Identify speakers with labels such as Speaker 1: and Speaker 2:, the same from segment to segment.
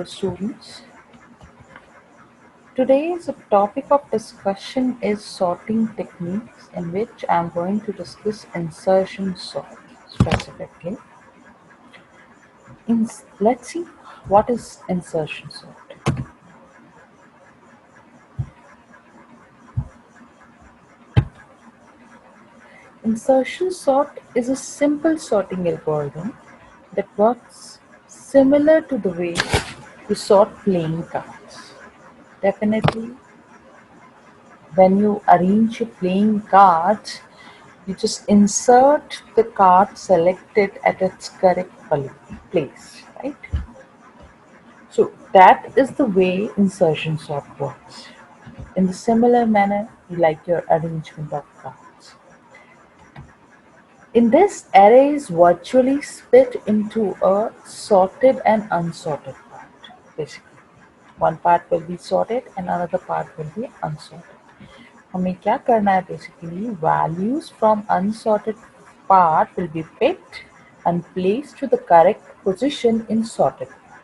Speaker 1: students. Today's topic of discussion is sorting techniques, in which I am going to discuss insertion sort specifically. Let's see what is insertion sort. Insertion sort is a simple sorting algorithm that works similar to the way you sort playing cards. Definitely, when you arrange your playing cards, you just insert the card selected at its correct place, right? So that is the way insertion sort works. In the similar manner, like your arrangement of cards. In this, array is virtually split into a sorted and unsorted part, basically. One part will be sorted and another part will be unsorted. हमें क्या करना है basically? Values from unsorted part will be picked and placed to the correct position in sorted part.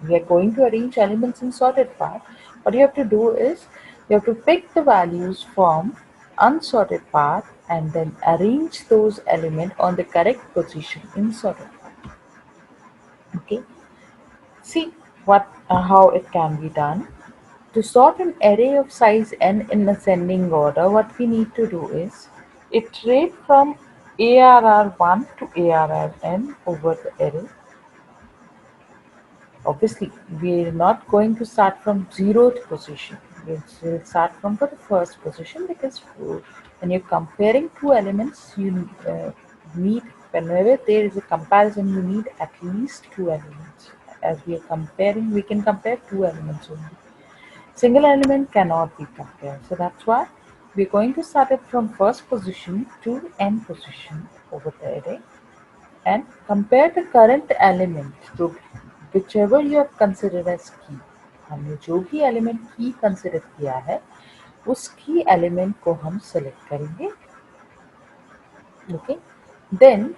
Speaker 1: We are going to arrange elements in sorted part. What you have to do is you have to pick the values from unsorted part and then arrange those elements on the correct position in sorted part. Okay. See how it can be done. To sort an array of size n in ascending order, what we need to do is iterate from ARR1 to ARRn over the array. Obviously, we're not going to start from 0th position. We'll start from the first position, because when you're comparing two elements, you need, whenever there is a comparison, you need at least two elements. As we are comparing, we can compare two elements only. Single element cannot be compared. So that's why we're going to start it from first position to n position over the array and compare the current element to whichever you have considered as key. हमने जो भी element key consider किया है उस key element को हम select करेंगे. Okay, then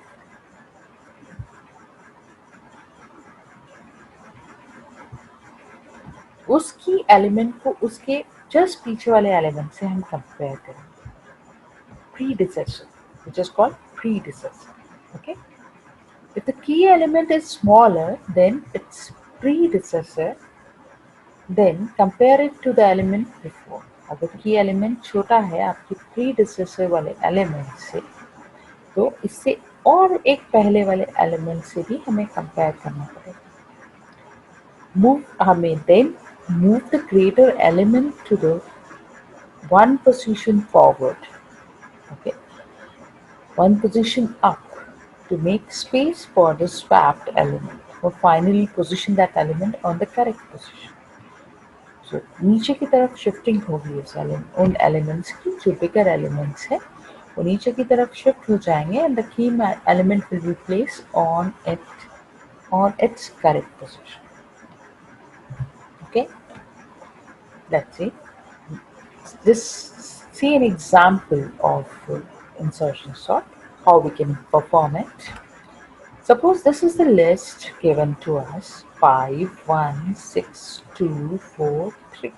Speaker 1: उस की एलिमेंट को उसके जस्ट पीछे वाले एलिमेंट से हम कंपेयर करेंगे. Predecessor, which is called predecessor. Okay, if the key element is smaller than its predecessor, then compare it to the element before. अगर key element छोटा है आपके predecessor वाले element से, तो इससे और एक पहले वाले element से भी हमें compare करना पड़ेगा. Then move the greater element to the one position forward. Okay, one position up to make space for the swapped element, or finally position that element on the correct position. So नीचे की तरफ shifting होगी उन elements की जो bigger elements है, वो नीचे की तरफ shift हो जाएंगे and the key element will be placed on its correct position. Okay, let's see. See an example of insertion sort, how we can perform it. Suppose this is the list given to us: 5, 1, 6, 2, 4, 3.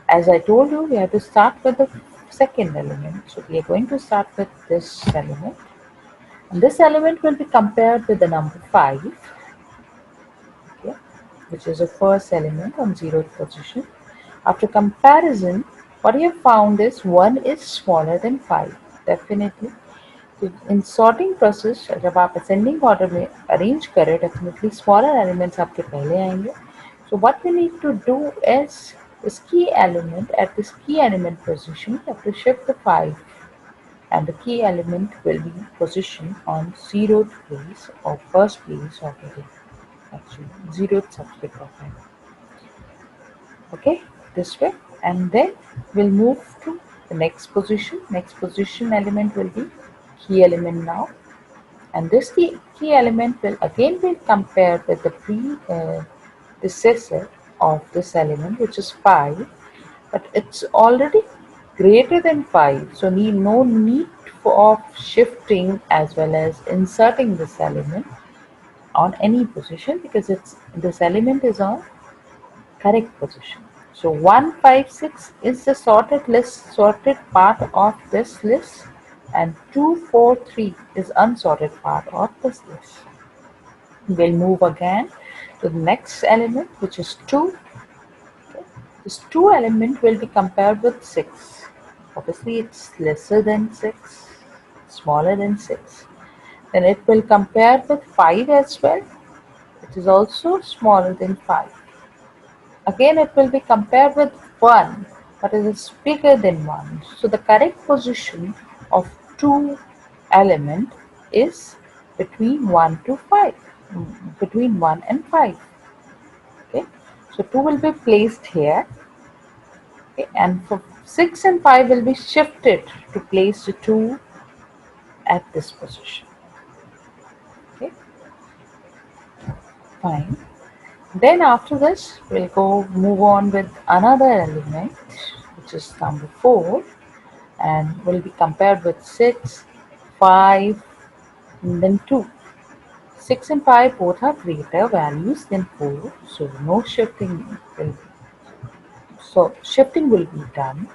Speaker 1: As I told you, we have to start with the second element. So we are going to start with this element. And this element will be compared with the number 5, okay, which is the first element on 0th position. After comparison, what we have found is 1 is smaller than 5. Definitely. So in sorting process, जब आप ascending order में arrange करें, definitely smaller elements आपके पहले आएंगे. So what we need to do is this key element, at this key element position, you have to shift the 5, and the key element will be positioned on 0th place or first place of the day. Actually, 0th subscript of it. Okay, this way, and then we'll move to the next position. Next position element will be key element now, and this key element will again be compared with the predecessor of this element, which is 5, but it's already greater than 5, so no need of shifting as well as inserting this element on any position because this element is on correct position. So 156 is the sorted part of this list, and 243 is unsorted part of this list. We'll move again to the next element, which is 2. Okay. This 2 element will be compared with 6. Obviously, it's lesser than 6, smaller than 6. Then it will compare with 5 as well. It is also smaller than 5. Again, it will be compared with 1, but it is bigger than 1. So the correct position of 2 element is between 1 to 5, between 1 and 5. Okay, so 2 will be placed here. Okay, and for 6 and 5 will be shifted to place the 2 at this position. Okay, fine. Then after this, we'll move on with another element, which is number 4, and will be compared with 6, 5, and then 2. 6 and 5 both are greater values than 4, so no shifting will be done.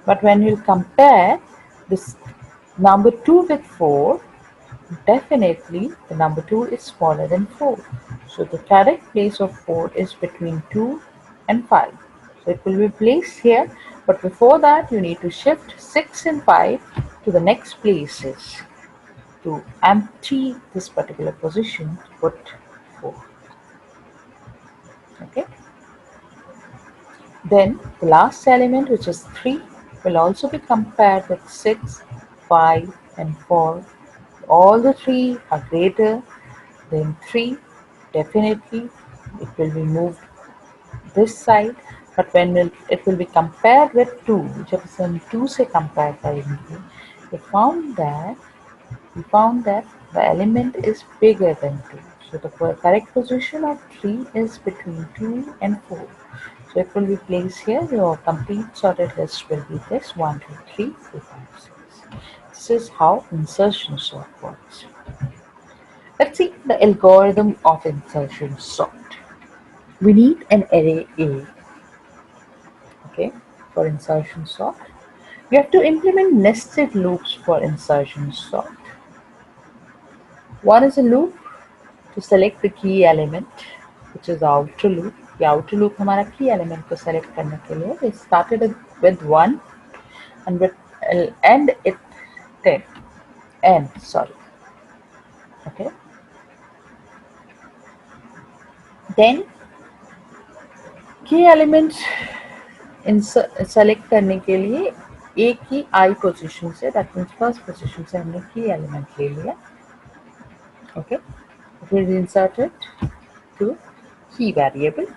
Speaker 1: But when you compare this number 2 with 4, definitely the number 2 is smaller than 4. So the correct place of 4 is between 2 and 5. So it will be placed here, but before that you need to shift 6 and 5 to the next places to empty this particular position to put 4. Okay. Then the last element, which is 3, will also be compared with 6, 5 and 4. All the 3 are greater than 3. Definitely it will be moved this side, but when it will be compared with 2, जब इसे हम 2 से compare करेंगे, we found that the element is bigger than 2. So the correct position of 3 is between 2 and 4. So it will be placed here. Your complete sorted list will be this 1, 2, 3, 4, 5, 6. This is how insertion sort works. Let's see the algorithm of insertion sort. We need an array A, okay, for insertion sort. We have to implement nested loops for insertion sort. One is a loop to select the key element, which is the outer loop. The outer loop हमारा key element को select करने के लिए we started with 1 and with end it 10. N, sorry. Okay. Then key element select करने के लिए A की I position से, that means first position से हमने key element ले लिया. Okay. It will be inserted to key variable.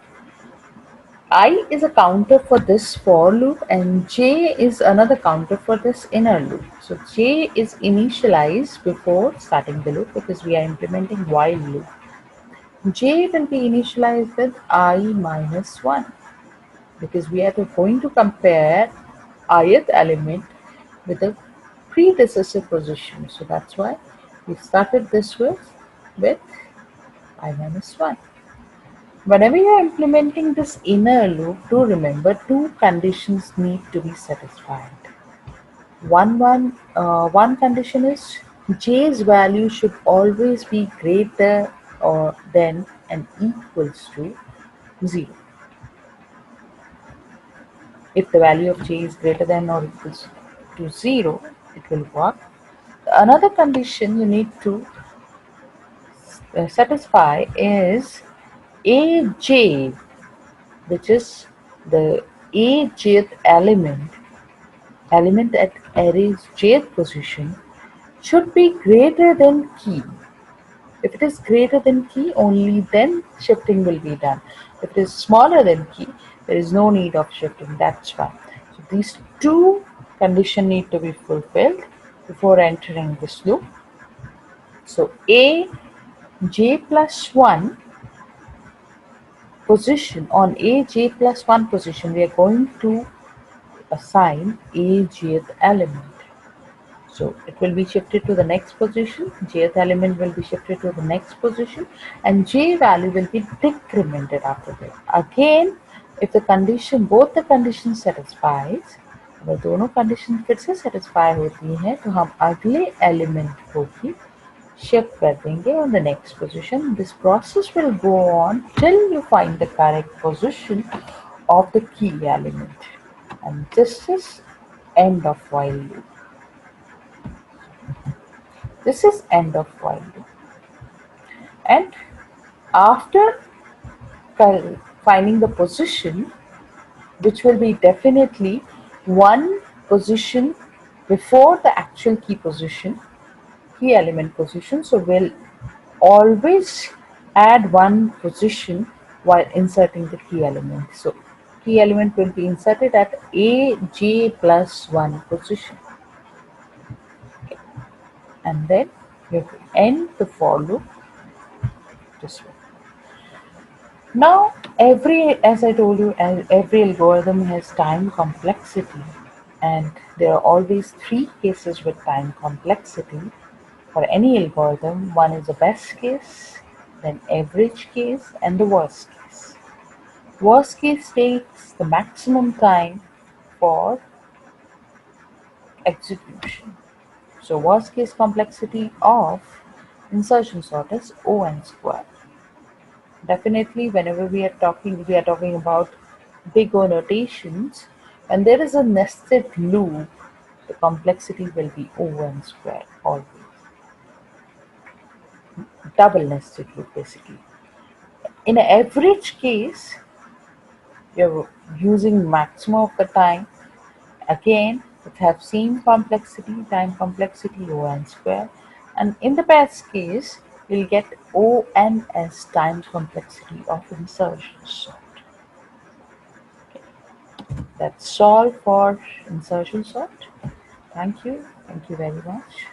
Speaker 1: I is a counter for this for loop and J is another counter for this inner loop. So J is initialized before starting the loop because we are implementing while loop. J will be initialized with I minus 1 because we are going to compare ith element with the predecessor position. So that's why we started this with I minus 1. Whenever you are implementing this inner loop, do remember 2 conditions need to be satisfied. One condition is J's value should always be greater or than and equals to 0. If the value of J is greater than or equals to 0, it will work. Another condition you need to satisfy is AJ, which is the jth element at array's jth position, should be greater than key. If it is greater than key, only then shifting will be done. If it is smaller than key, there is no need of shifting. That's fine. So these 2 conditions need to be fulfilled before entering this loop. So j plus 1 position, on j plus 1 position, we are going to assign a jth element. So it will be shifted to the next position, jth element will be shifted to the next position, and j value will be decremented after that. Again, if the condition, both the conditions satisfies, अगर दोनों condition फिर से satisfy होती हैं तो हम अगले element को भी shift कर देंगे on the next position. This process will go on till you find the correct position of the key element, and this is end of while loop. This is end of while loop. And after finding the position, which will be definitely one position before the actual key element position. So we'll always add one position while inserting the key element. So key element will be inserted at aj plus 1 position. Okay. And then you have to end the for loop this way. Now, as I told you, every algorithm has time complexity, and there are always three cases with time complexity for any algorithm. One is the best case, then average case, and the worst case. Worst case takes the maximum time for execution. So worst case complexity of insertion sort is O(n) squared. Definitely, whenever we are talking about big O notations. When there is a nested loop, the complexity will be O(n) squared always. Double nested loop basically. In an average case, you're using maximum of the time. Again, it have same complexity, time complexity O(n) squared. And in the best case, you'll get O(n) as times complexity of insertion sort. That's all for insertion sort. Thank you. Thank you very much.